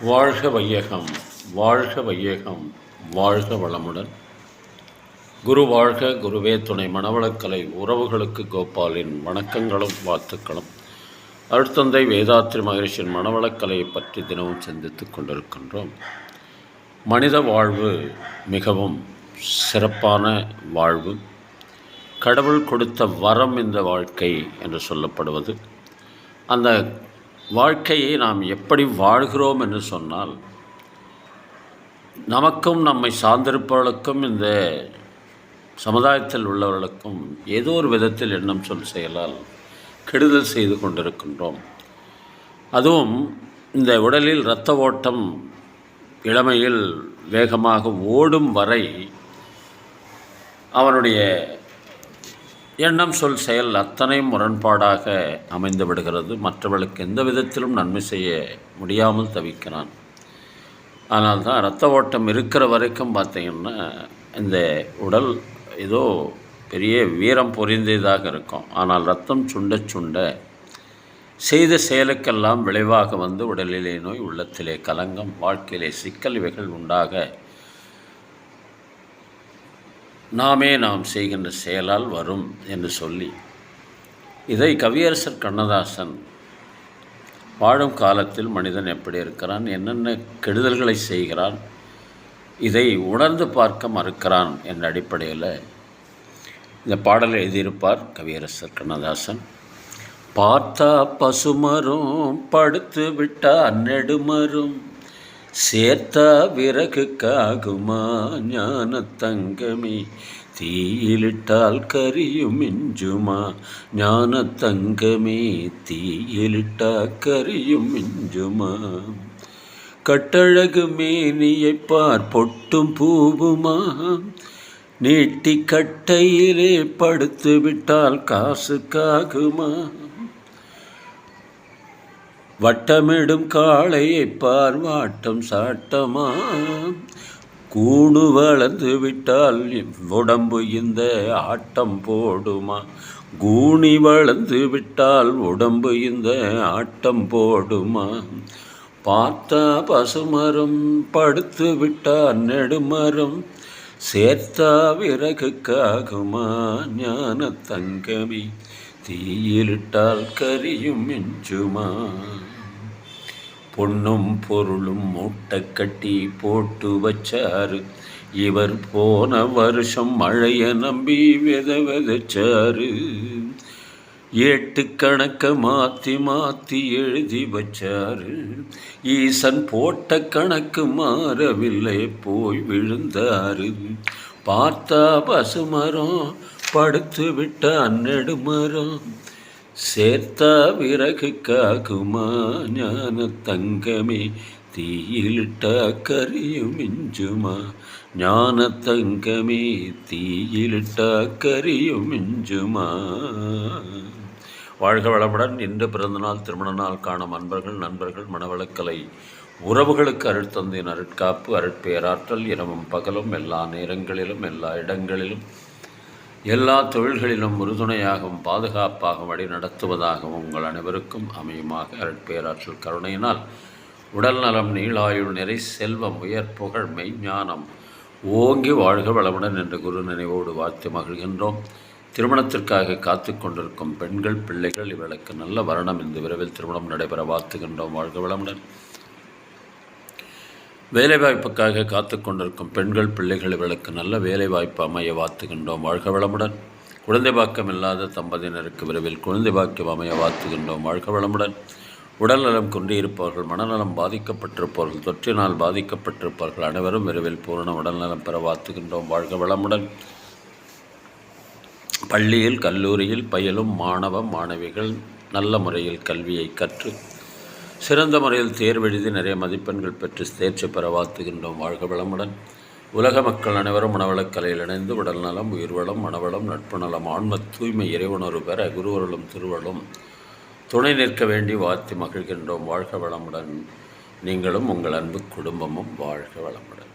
வாழ்க வையகம், வாழ்க வையகம், வாழ்க வளமுடன். குரு வாழ்க, குருவே துணை. மனவளக்கலை உறவுகளுக்கு கோபாலின் வணக்கங்களும் வாழ்த்துக்களும். அருட்தந்தை வேதாத்ரி மகரிஷின் மனவளக்கலையை பற்றி தினமும் சிந்தித்து கொண்டிருக்கின்றோம். மனித வாழ்வு மிகவும் சிறப்பான வாழ்வு. கடவுள் கொடுத்த வரம் இந்த வாழ்க்கை என்று சொல்லப்படுவது. அந்த வாழ்க்கையை நாம் எப்படி வாழ்கிறோம் என்று சொன்னால், நமக்கும் நம்மை சார்ந்திருப்பவர்களுக்கும் இந்த சமுதாயத்தில் உள்ளவர்களுக்கும் ஏதோ ஒரு விதத்தில் எண்ணம் சொல் செயலால் கெடுதல் செய்து கொண்டிருக்கின்றோம். அதுவும் இந்த உடலில் இரத்த ஓட்டம் இளமையில் வேகமாக ஓடும் வரை அவனுடைய எண்ணம் சொல் செயல் அத்தனை முரண்பாடாக அமைந்து விடுகிறது. மற்றவர்களுக்கு எந்த விதத்திலும் நன்மை செய்ய முடியாமல் தவிக்கிறான். ஆனால் தான் இரத்த ஓட்டம் இருக்கிற வரைக்கும் பார்த்திங்கன்னா இந்த உடல் ஏதோ பெரிய வீரம் பொறிந்ததாக இருக்கும். ஆனால் ரத்தம் சுண்ட சுண்ட செய்த செயலுக்கெல்லாம் விளைவாக வந்து உடலிலே நோய், உள்ளத்திலே கலங்கம், வாழ்க்கையிலே சிக்கல் இவைகள் உண்டாக நாம் செய்கின்ற செயலால் வரும் என்று சொல்லி, இதை கவியரசர் கண்ணதாசன் வாழும் காலத்தில் மனிதன் எப்படி இருக்கிறான், என்னென்ன கெடுதல்களை செய்கிறான், இதை உணர்ந்து பார்க்க மறுக்கிறான் என்ற அடிப்படையில் இந்த பாடலை எழுதியிருப்பார் கவியரசர் கண்ணதாசன். பார்த்தா பசுமரும், படுத்து விட்டா நெடுமரும், சேர்த்தா விறகுக்காகுமா ஞான தங்கமே, தீயிலிட்டால் கரியும் மிஞ்சுமா ஞான தங்கமே, தீயிலிட்டா கரியும் மிஞ்சுமா, கட்டழகு மேனியைப் பார் பொட்டும் பூவுமா, நீட்டி கட்டையிலே படுத்து விட்டால் காசுக்காகுமா, வட்டமிடும் காளையை பார்வாட்டம் சாட்டமா, கூணு வளர்ந்து விட்டால் உடம்பு இந்த ஆட்டம் போடுமா, கூணி வளர்ந்து விட்டால் உடம்பு இந்த ஆட்டம் போடுமா, பார்த்தா பசுமரம், படுத்து விட்டால் நெடுமரம், சேர்த்தா விறகுக்காகுமா ஞான தங்கமே, தீயிலிட்டால் கரியும் மிஞ்சுமா, பொன்னும் பொருளும் மூட்டை கட்டி போட்டு வச்சாரு, இவர் போன வருஷம் மழைய நம்பி விதைச்சாரு, ஏட்டு கணக்க மாற்றி மாற்றி எழுதி வச்சாரு, ஈசன் போட்ட கணக்கு மாறவில்லை போய் விழுந்தாரு, பார்த்தா பசுமரம், படுத்து விட்ட நெடுமரம், சேர்த்தா விறகுக்காகுமா ஞான தங்கமே, தீயிலிட்டா கரியும் மிஞ்சுமா ஞான தங்கமே, தீயிலிட்டா கரியும் மிஞ்சுமா. வாழ்க வளமுடன். இன்று பிறந்தநாள், திருமண நாள் காணும் அன்பர்கள், நண்பர்கள், மனவளக்கலை உறவுகளுக்கு அருட்தந்தையின் அருட்காப்பு, அருட்பேராற்றல் இரவும் பகலும் எல்லா நேரங்களிலும் எல்லா இடங்களிலும் எல்லா தொழில்களிலும் உறுதுணையாகவும் பாதுகாப்பாகவும் வழி நடத்துவதாகவும் உங்கள் அனைவருக்கும் அமையுமாக அருட்பேராற்றல் கருணையினால் உடல் நலம், நீளாயுள், நிறை செல்வம், உயர் புகழ், மெய்ஞானம் ஓங்கி வாழ்க வளமுடன் என்று குரு நினைவோடு வாழ்த்து மகிழ்கின்றோம். திருமணத்திற்காக காத்து கொண்டிருக்கும் பெண்கள், பிள்ளைகள் இவர்களுக்கு நல்ல வரணம் இந்த விரைவில் திருமணம் நடைபெற வாழ்த்துகின்றோம். வாழ்க வளமுடன். வேலைவாய்ப்புக்காக காத்து கொண்டிருக்கும் பெண்கள், பிள்ளைகள் இவர்களுக்கு நல்ல வேலைவாய்ப்பு அமைய வாழ்த்துகின்றோம். வாழ்க வளமுடன். குழந்தை பாக்கியம் இல்லாத தம்பதியினருக்கு விரைவில் குழந்தை பாக்கியம் அமைய வாழ்த்துகின்றோம். வாழ்க வளமுடன். உடல்நலம் குன்றியிருப்பவர்கள், மனநலம் பாதிக்கப்பட்டிருப்பவர்கள், தொற்றினால் பாதிக்கப்பட்டிருப்பவர்கள் அனைவரும் விரைவில் பூரண உடல்நலம் பெற வாழ்த்துகின்றோம். வாழ்க வளமுடன். பள்ளியில் கல்லூரியில் பயிலும் மாணவ மாணவிகள் நல்ல முறையில் கல்வியை கற்று சிறந்த முறையில் தேர்வெழுதி நிறைய மதிப்பெண்கள் பெற்று தேர்ச்சி பெற வாழ்த்துகின்றோம். வாழ்க வளமுடன். உலக மக்கள் அனைவரும் மனவளக்கலையில் இணைந்து உடல் நலம், உயிர்வளம், மனவளம், நட்பு நலம், ஆன்ம தூய்மை, இறைவுணர்வு பெற குருவர்களும் திருவர்களும் துணை நிற்க வேண்டி வாழ்த்தி மகிழ்கின்றோம். வாழ்க வளமுடன். நீங்களும் உங்கள் அன்பு குடும்பமும் வாழ்க வளமுடன்.